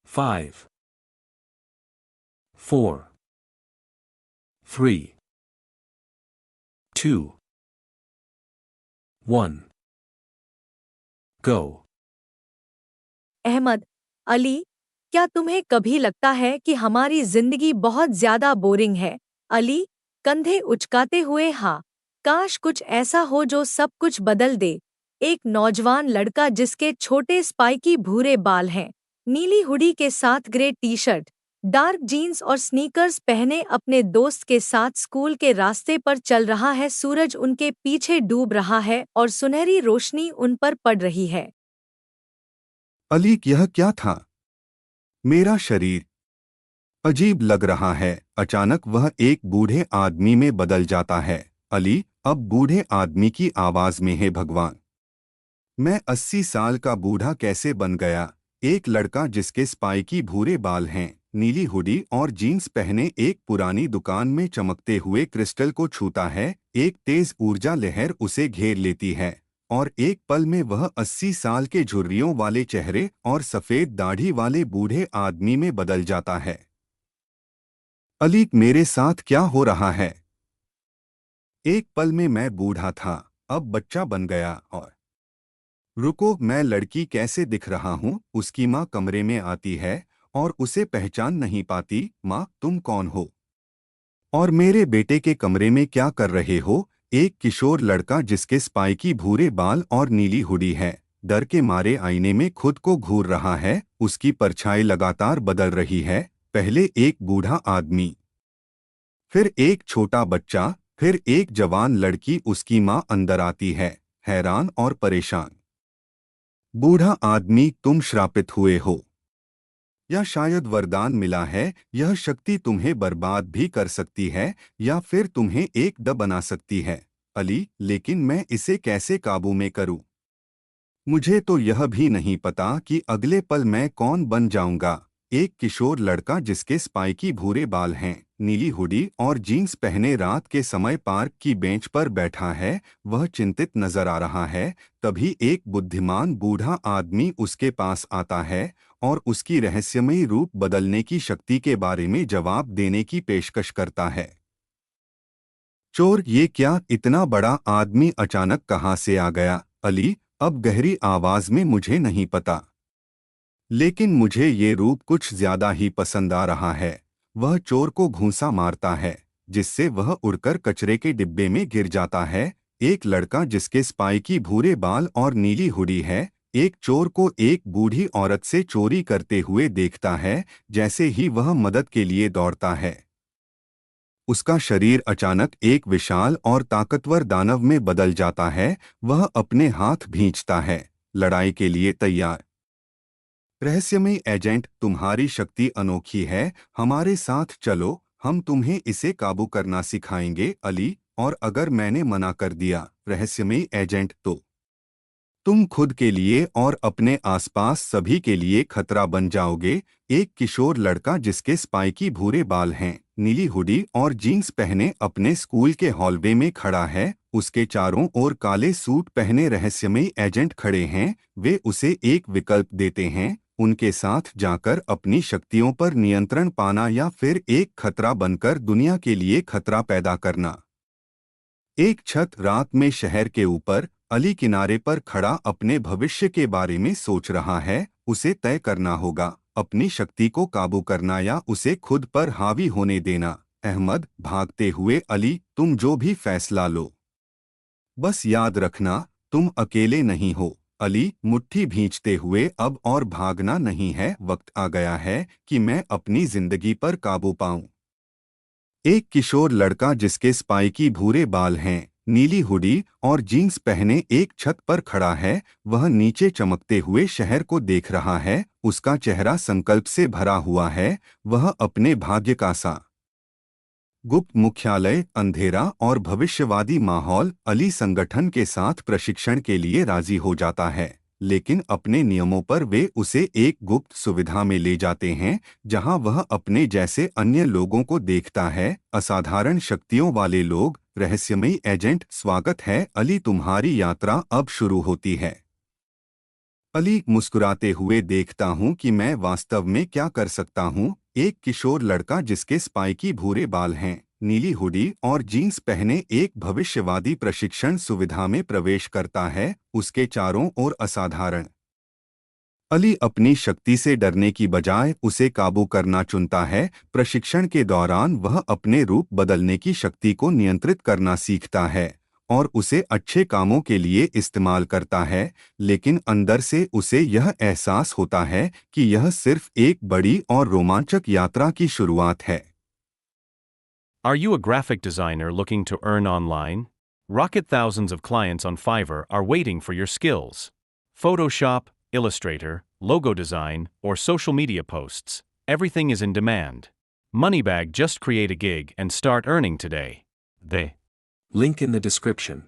5, 4, 3, 2, 1. Go. Ahmad, Ali, क्या तुम्हें कभी लगता है कि हमारी जिंदगी बहुत ज्यादा बोरिंग है? अली, कंधे उचकाते हुए हाँ, काश कुछ ऐसा हो जो सब कुछ बदल दे। एक नौजवान लड़का जिसके छोटे स्पाइकी भूरे बाल हैं, नीली हुडी के साथ grey T shirt, dark jeans और स्नीकर्स पहने अपने दोस्त के साथ स्कूल के रास्ते पर चल रहा है। सूरज उनके पीछे डूब रहा है और सुनहरी रोशनी उन पर पड़ रही है। अली, यह क्या था? मेरा शरीर अजीब लग रहा है। अचानक वह एक बूढ़े आदमी में बदल जाता है। अली, अब बूढ़े आदमी की आवाज में है भगवान, मैं 80 साल का बूढ़ा कैसे बन गया? एक लड़का जिसके स्पाइकी भूरे बाल हैं, नीली हुडी और जीन्स पहने एक पुरानी दुकान में चमकते हुए क्रिस्टल को छूता है। एक तेज ऊर्जा लहर उसे घेर लेती है और एक पल में वह 80 साल के झुर्रियों वाले चेहरे और सफेद दाढ़ी वाले बूढ़े आदमी में बदल जाता है। अली, मेरे साथ क्या हो रहा है? एक पल में मैं बूढ़ा था, अब बच्चा बन गया। और रुको, मैं लड़की कैसे दिख रहा हूँ? उसकी माँ कमरे में आती है और उसे पहचान नहीं पाती। माँ, तुम कौन हो? और मेरे बेटे के कमरे में क्या कर रहे हो? एक किशोर लड़का जिसके स्पाइकी भूरे बाल और नीली हुडी है, डर के मारे आईने में खुद को घूर रहा है। उसकी परछाई लगातार बदल रही है। पहले एक बूढ़ा आदमी, फिर एक छोटा बच्चा, फिर एक जवान लड़की। उसकी माँ अंदर आती है, हैरान और परेशान। बूढ़ा आदमी, तुम श्रापित हुए हो या शायद वरदान मिला है। यह शक्ति तुम्हें बर्बाद भी कर सकती है या फिर तुम्हें एक द बना सकती है। अली, लेकिन मैं इसे कैसे काबू में करूं? मुझे तो यह भी नहीं पता कि अगले पल मैं कौन बन जाऊंगा। एक किशोर लड़का जिसके स्पाइकी भूरे बाल हैं, नीली हुडी और जीन्स पहने रात के समय पार्क की बेंच पर बैठा है। वह चिंतित नजर आ रहा है। तभी एक बुद्धिमान बूढ़ा आदमी उसके पास आता है और उसकी रहस्यमयी रूप बदलने की शक्ति के बारे में जवाब देने की पेशकश करता है। चोर, ये क्या? इतना बड़ा आदमी अचानक कहाँ से आ गया? अली, अब गहरी आवाज में, मुझे नहीं पता, लेकिन मुझे ये रूप कुछ ज्यादा ही पसंद आ रहा है। वह चोर को घूंसा मारता है जिससे वह उड़कर कचरे के डिब्बे में गिर जाता है। एक लड़का जिसके स्पाइकी भूरे बाल और नीली हुडी है, एक चोर को एक बूढ़ी औरत से चोरी करते हुए देखता है। जैसे ही वह मदद के लिए दौड़ता है, उसका शरीर अचानक एक विशाल और ताकतवर दानव में बदल जाता है। वह अपने हाथ भींचता है, लड़ाई के लिए तैयार। रहस्यमयी एजेंट, तुम्हारी शक्ति अनोखी है, हमारे साथ चलो, हम तुम्हें इसे काबू करना सिखाएंगे। अली, और अगर मैंने मना कर दिया? रहस्यमयी एजेंट, तो तुम खुद के लिए और अपने आसपास सभी के लिए खतरा बन जाओगे। एक किशोर लड़का जिसके स्पाइकी भूरे बाल हैं, नीली हुडी और जीन्स पहने अपने स्कूल के हॉलवे में खड़ा है। उसके चारों ओर काले सूट पहने रहस्यमयी एजेंट खड़े हैं। वे उसे एक विकल्प देते हैं, उनके साथ जाकर अपनी शक्तियों पर नियंत्रण पाना या फिर एक खतरा बनकर दुनिया के लिए खतरा पैदा करना। एक छत रात में शहर के ऊपर, अली किनारे पर खड़ा अपने भविष्य के बारे में सोच रहा है। उसे तय करना होगा, अपनी शक्ति को काबू करना या उसे खुद पर हावी होने देना। अहमद, भागते हुए अली, तुम जो भी फैसला लो, बस याद रखना, तुम अकेले नहीं हो। अली, मुट्ठी भींचते हुए, अब और भागना नहीं है, वक्त आ गया है कि मैं अपनी जिंदगी पर काबू पाऊं। एक किशोर लड़का जिसके स्पाइकी भूरे बाल हैं, नीली हुडी और जीन्स पहने एक छत पर खड़ा है। वह नीचे चमकते हुए शहर को देख रहा है। उसका चेहरा संकल्प से भरा हुआ है। वह अपने भाग्य का सा गुप्त मुख्यालय, अंधेरा और भविष्यवादी माहौल। अली संगठन के साथ प्रशिक्षण के लिए राजी हो जाता है, लेकिन अपने नियमों पर वे उसे एक गुप्त सुविधा में ले जाते हैं जहां वह अपने जैसे अन्य लोगों को देखता है, असाधारण शक्तियों वाले लोग। रहस्यमयी एजेंट, स्वागत है अली, तुम्हारी यात्रा अब शुरू होती है। अली मुस्कुराते हुए देखता हूँ कि मैं वास्तव में क्या कर सकता हूँ। एक किशोर लड़का जिसके स्पाइकी भूरे बाल हैं, नीली हुडी और जीन्स पहने एक भविष्यवादी प्रशिक्षण सुविधा में प्रवेश करता है, उसके चारों ओर असाधारण। अली अपनी शक्ति से डरने की बजाय उसे काबू करना चुनता है। प्रशिक्षण के दौरान वह अपने रूप बदलने की शक्ति को नियंत्रित करना सीखता है और उसे अच्छे कामों के लिए इस्तेमाल करता है, लेकिन अंदर से उसे यह एहसास होता है कि यह सिर्फ एक बड़ी और रोमांचक यात्रा की शुरुआत है। Are you a graphic designer looking to earn online? Rocket thousands of clients on Fiverr are waiting for your skills. Photoshop, Illustrator, logo design, or social media posts. Everything is in demand. Moneybag, just create a gig and start earning today. Link in the description.